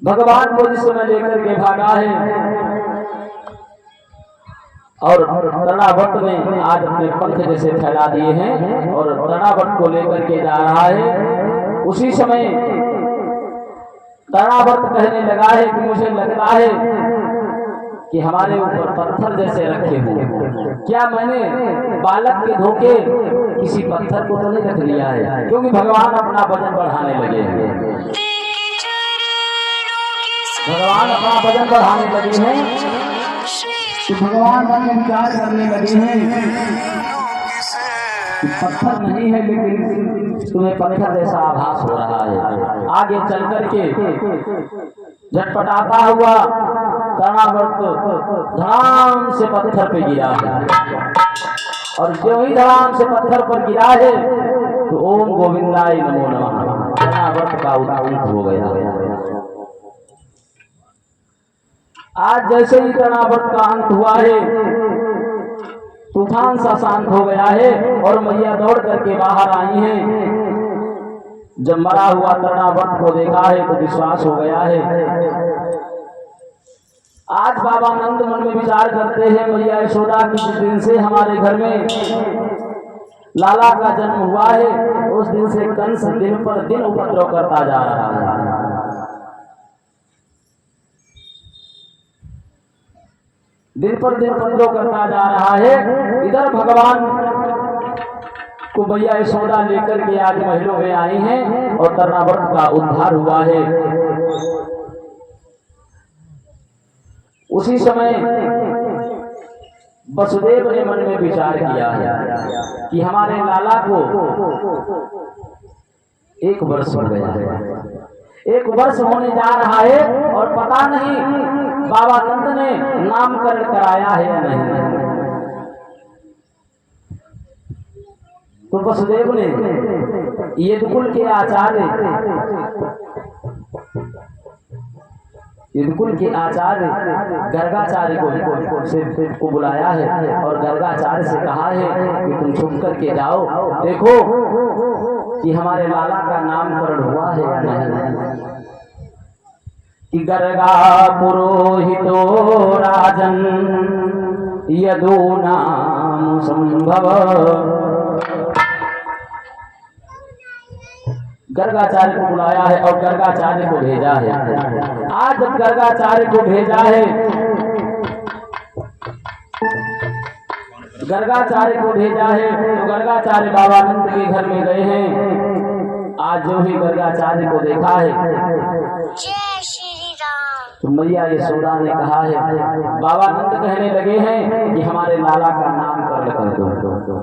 भगवान को जिस समय लेकर के भागा है और तृणावर्त ने आज अपने पंख जैसे फैला दिए हैं और तृणावर्त को लेकर के जा रहा है। उसी समय तृणावर्त कहने लगा है कि मुझे लगता है कि हमारे ऊपर पत्थर जैसे रखे हुए, क्या मैंने बालक के धोखे किसी पत्थर को तो नहीं रख लिया है, क्योंकि भगवान अपना वजन बढ़ाने लगे हैं। भगवान अपना वजन बढ़ाने लगे हैं कि भगवान अपने विचार करने लगे हैं कि पत्थर नहीं है लेकिन तुम्हें पत्थर जैसा आभास हो रहा है। आगे चल करके झटपटाता हुआ तृणावर्त धड़ाम से पत्थर पे गिरा है और जो ही धड़ाम से पत्थर पर गिरा है तो ओम गोविंदाय नमो नमः तृणावर्त का उद्धार हो गया। आज जैसे ही तृणावर्त का अंत हुआ है, तूफान सा शांत हो गया है और मैया दौड़ करके बाहर आई हैं। जब मरा हुआ तृणावर्त को देखा है तो विश्वास हो गया है। आज बाबा नंद मन में विचार करते हैं, मैया यशोदा की जिस दिन से हमारे घर में लाला का जन्म हुआ है उस दिन से कंस दिन पर दिन उपद्रव करता जा रहा है। दिन पर दिन उपद्रव करता जा रहा है। इधर भगवान को मैया यशोदा लेकर के आज महलों में आई हैं और तृणावर्त का उद्धार हुआ है। उसी समय वसुदेव ने मन में विचार किया है कि हमारे लाला को 1 वर्ष हो गया है, 1 वर्ष होने जा रहा है और पता नहीं बाबा नंद ने नामकरण कराया है या नहीं। तो वसुदेव ने यदुकुल के आचार्य गर्गाचार्य को बुलाया है और गर्गाचार्य से कहा है कि तुम छुप करके जाओ, देखो कि हमारे लाला का नामकरण हुआ है या नहीं। कि गर्गा पुरोहितो राजन यदूनाम संभव। गर्गाचार्य को बुलाया है और गर्गाचार्य को भेजा है। आज जब गर्गाचार्य को भेजा है, गर्गाचार्य को भेजा है तो गर्गाचार्य बाबा नंद के घर में गए हैं। आज जो ही गर्गाचार्य को देखा है तो मैया यशोदा ने कहा है, बाबा नंद कहने लगे हैं कि हमारे लाला का नामकरण कर दो।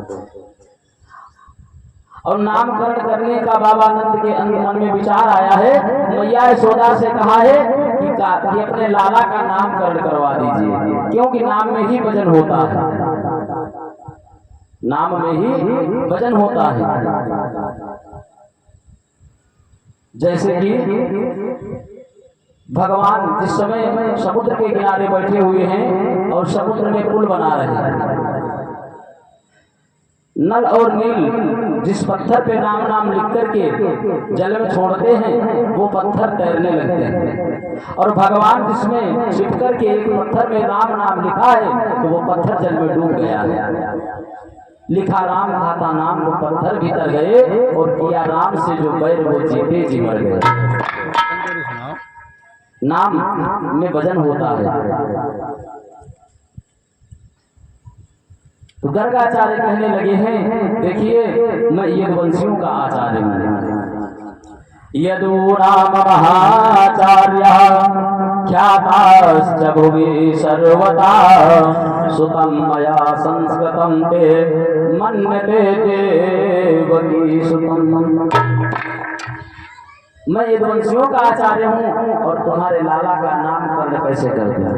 और नामकरण करने का बाबा नंद के मन में विचार आया है। मैया यशोदा से कहा है कि अपने लाला का नामकरण करवा दीजिए, क्योंकि नाम में ही वजन होता है, नाम में ही वजन होता है। जैसे कि भगवान जिस समय समुद्र के किनारे बैठे हुए हैं और समुद्र में पुल बना रहे हैं, नल और नील जिस पत्थर पे नाम लिख करके जल में छोड़ते हैं वो पत्थर तैरने लगते हैं और भगवान जिसमें छिप करके एक पत्थर में नाम लिखा है तो वो पत्थर जल में डूब गया है। लिखा राम खाता नाम, वो पत्थर भीतर गए और किया राम से जो बैर वो जीते जी मर गए। नाम में वजन होता है। तो गर्गाचार्य कहने लगे हैं, देखिए मैं यदुवंशियों का आचार्य हूँ। यदुराम महाचार्य ख्याताश्च भुवि सर्वथा सुतं मया संस्कृतं ते मन्यते देवकी सुतं। मैं यदुवंशियों का आचार्य हूँ और तुम्हारे लाला का नामकरण कैसे कर दिया?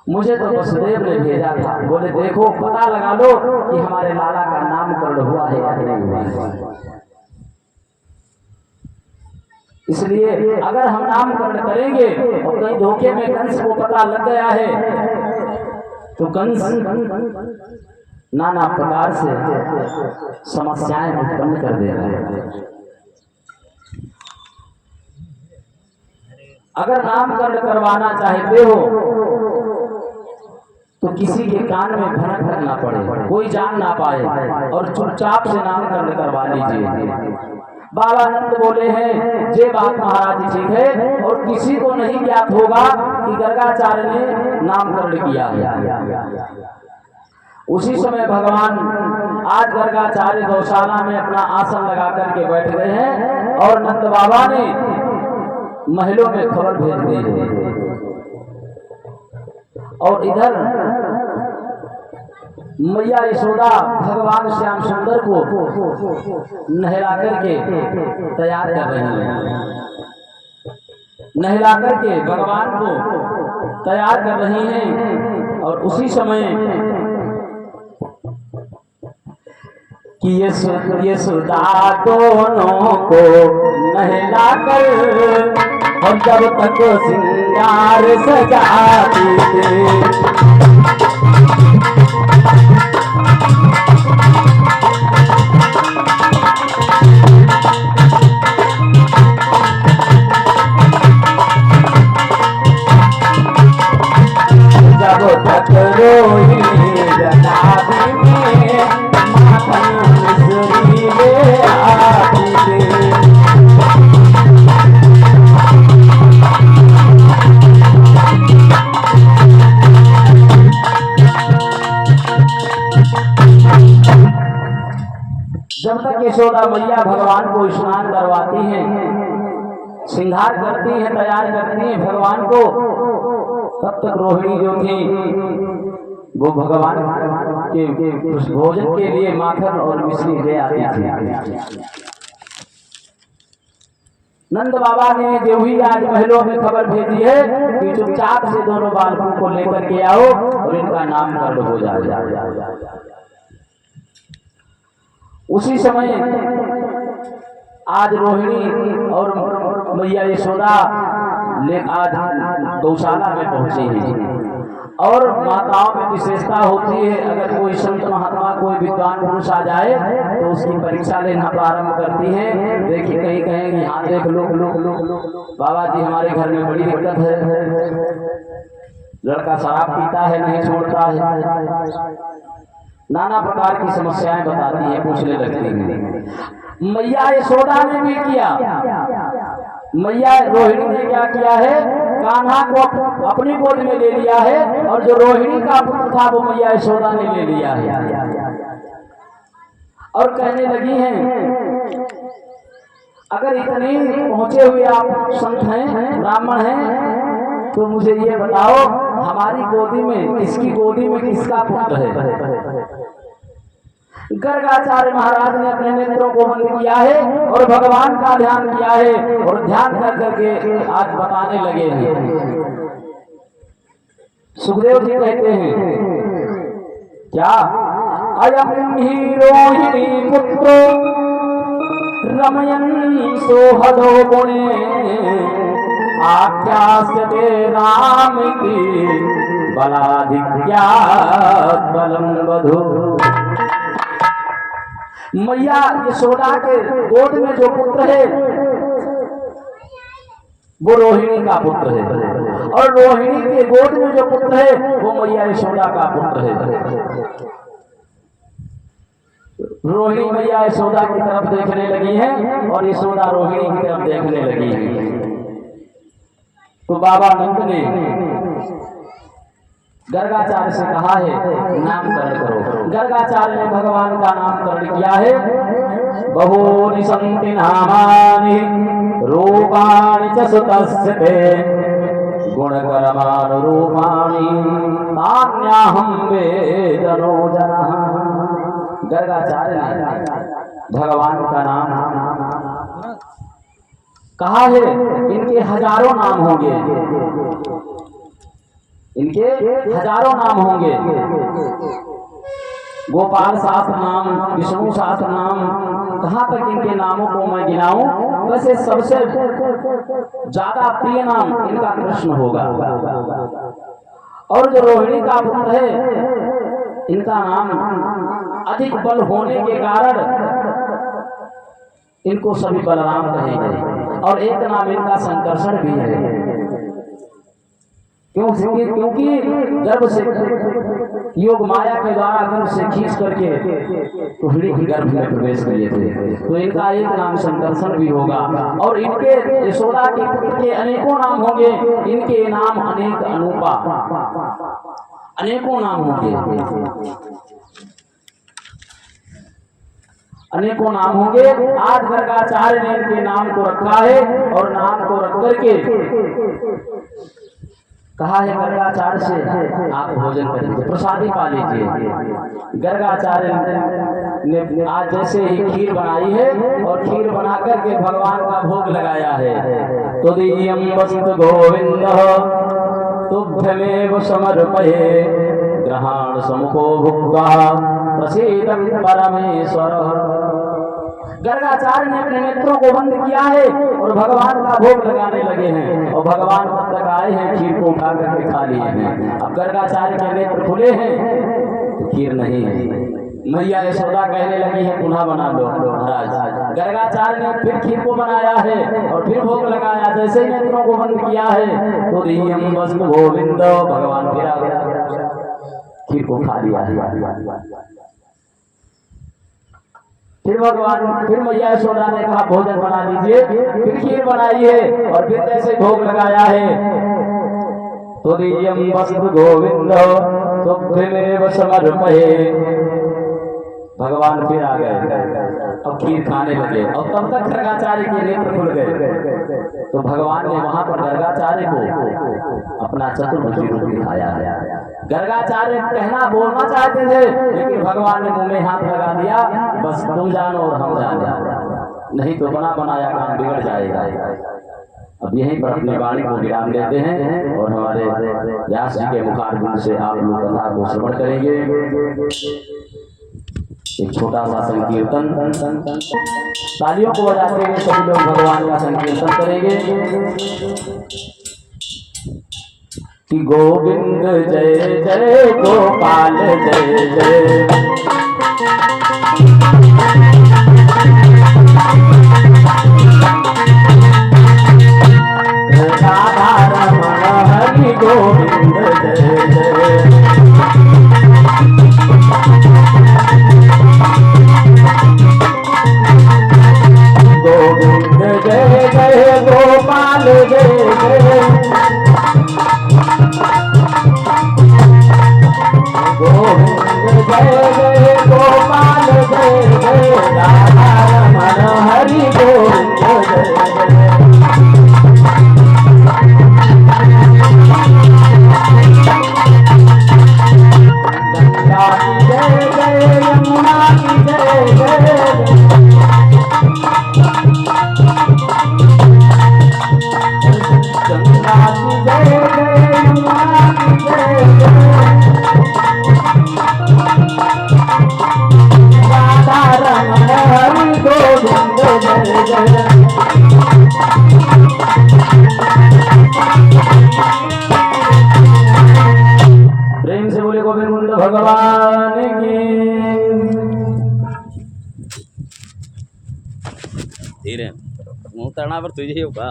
मुझे तो वसुदेव ने भेजा था, बोले देखो पता लगा लो कि हमारे लाला का नामकरण हुआ है या नहीं हुआ है। इसलिए अगर हम नामकरण करेंगे और कहीं धोखे में कंस को पता लग गया है तो कंस नाना प्रकार से समस्याएं उत्पन्न कर दे रहे हैं। अगर नामकरण करवाना चाहते हो तो किसी के कान में भनक ना पड़े, कोई जान ना पाए, और चुपचाप से नामकरण करवा लीजिए। बाबा नंद बोले हैं जे बात महाराज ठीक है, और किसी को नहीं ज्ञात होगा कि गर्गाचार्य ने नामकरण किया है। उसी समय भगवान आज गर्गाचार्य गौशाला में अपना आसन लगा करके बैठ गए हैं, और नंद बाबा ने महलों में खबर भेज दी है। और इधर मैया यशोदा भगवान श्याम सुंदर को नहला करके तैयार कर रही हैं, नहला करके भगवान को तैयार कर रही हैं। और उसी समय कि यशोदा दोनों को नहला कर और जब तक सिंगार सजाती थे, जब तक रोहिणी जनाबी में माखन मिश्री ले आती थी। जब तक यशोदा मैया भगवान को स्नान करवाती हैं, श्रृंगार करती हैं, तैयार करती हैं भगवान को, तब तक रोहिणी जो थी वो भगवान के भोजन के लिए माखन और मिश्री ले आती थी। नंद बाबा ने जो ही आज महलों में खबर भेजी है कि चुपचाप से दोनों बालकों को लेकर के आओ और इनका नामकरण हो जाए। उसी समय आज रोहिणी और मैया यशोदा आज गौशाला में पहुंचे हैं। और माताओं में विशेषता होती है, अगर कोई संत महात्मा कोई विद्वान पुरुष आ जाए तो उसकी परीक्षा लेना प्रारंभ करती है। देखिए कहीं कहेंगे हाँ देख लो बाबा जी हमारे घर में बड़ी दिक्कत है, लड़का शराब पीता है, नहीं छोड़ता है, नाना प्रकार की समस्याएं बताती है, पूछने लगती है। मैया यशोदा ने भी किया, मैया रोहिणी ने क्या किया है, कान्हा को अपनी गोद में ले लिया है, और जो रोहिणी का पुत्र था वो मैया यशोदा ने ले लिया है। और कहने लगी हैं अगर इतने पहुंचे हुए आप संत हैं, ब्राह्मण हैं, तो मुझे ये बताओ हमारी गोदी में, इसकी गोदी में किसका पुत्र है। गर्गाचार्य महाराज ने अपने नेत्रों को बंद किया है और भगवान का ध्यान किया है, और ध्यान कर करके आज बताने लगे हैं। सुखदेव जी कहते हैं क्या, अयम ही रोहिणी पुत्रो रमयन् सोहदो गुणे आख्यास्यते राम की बलाधिक्या बलम वधु। मैया यशोदा के गोद में जो पुत्र है वो रोहिणी का पुत्र है, और रोहिणी के गोद में जो पुत्र है वो मैया यशोदा का पुत्र है। रोहिणी मैया यशोदा की तरफ देखने लगी है और यशोदा रोहिणी की तरफ देखने लगी है। तो बाबा नंद ने गर्गाचार्य से कहा है नामकरण करो। गर्गाचार्य ने भगवान का नामकरण किया है। बहूनि सन्ति नामानि रूपाणि च सुतस्य ते गुणकरमानुरूपाणि तान्याहं वेदनो जनः। गर्गाचार्य ने भगवान का नाम कहा है, इनके हजारों नाम होंगे, इनके हजारों नाम होंगे। गोपाल शास्त्र नाम, विष्णु शास्त्र नाम, कहाँ तक इनके नामों को मैं गिनाऊं। वैसे सबसे ज्यादा प्रिय नाम इनका कृष्ण होगा। और जो रोहिणी का पुत्र है इनका नाम अधिक बल होने के कारण इनको सभी बलराम कहेंगे। और एक नाम इनका संकर्षण भी है। क्योंकि गर्भ से योग माया के द्वारा गर्भ से खींच करके कुहड़ी के गर्भ में प्रवेश किए थे, तो इनका एक नाम संकर्षण भी होगा। और इनके यशोदा के पुत्र के अनेकों नाम होंगे, इनके नाम अनेक अनूपा, अनेकों नाम होंगे, अनेकों नाम होंगे। आज गर्गाचार्य ने इनके नाम को रखा है और नाम को रख करके कहा है गर्गाचार्य से आप भोजन करेंगे, प्रसादी पा लीजिए। गर्गाचार्य ने आज जैसे ही खीर बनाई है और खीर बना करके भगवान का भोग लगाया है। तो दियम वस्तु गोविंद तुभ्यमेव समर्पये ग्रहण समुखो भुक्त्वा प्रसीद परमेश्वर। गर्गाचार्य ने अपने नेत्रों को बंद किया है और भगवान का भोग लगाने लगे हैं, और भगवान तब तक आए हैं, खीर को उठा करके खा लिए हैं। अब गर्गाचार्य के नेत्र खुले हैं तो खीर नहीं है। मैया यशोदा कहने लगी है पुनः बना लो महाराज। गर्गाचार्य ने फिर खीर को बनाया है और फिर भोग लगाया, जैसे ही नेत्रों को बंद किया है तो रियम वस्तु गोविंद, भगवान फिर आ गया, खीर को खा लिया है। फिर भगवान, फिर मैया यशोदा ने कहा भोजन बना लीजिए, फिर खीर बनाई है और फिर जैसे भोग लगाया है तो दियम वस्तु गोविंद तुभ्यमेव समर्पये, भगवान फिर आ गए, अब खीर खाने लगे। और तब तक गर्गाचार्य के नेत्र खुल गए, तो भगवान ने वहां पर गर्गाचार्य को अपना चतुर्भुजी रूप दिखाया है। गर्गाचार्य कहना बोलना चाहते थे, लेकिन भगवान ने मुंह में हाथ लगा दिया, बस तुम जानो और हम जाने, नहीं तो बना बनाया काम बिगड़ जाएगा। अब यहीं पर अपनी वाणी को विराम देते हैं और हमारे व्यास जी के मुखारबिंद से आप लोग कथा को श्रवण करेंगे। एक छोटा सा संकीर्तन, तालियों को बजाते हुए सभी लोग भगवान का संकीर्तन करेंगे कि गोविंद जय जय गोपाल जय जय, राधा रमण हरि गोविंद जय जय, गोविंद जय जय गोपाल जय जय, गोविंद जय जय गोपाल जय जय, राधा रमण हरि गोविंद जय जय। गंगा की जय जय, यमुना की जय जय, गंगा की जय जय, यमुना की जय जय, राधा रमण हरि गोविंद जय जय। प्रेम से बोले गोविंद भगवान की। धीरे मुंह तड़ना पर तुझे होगा।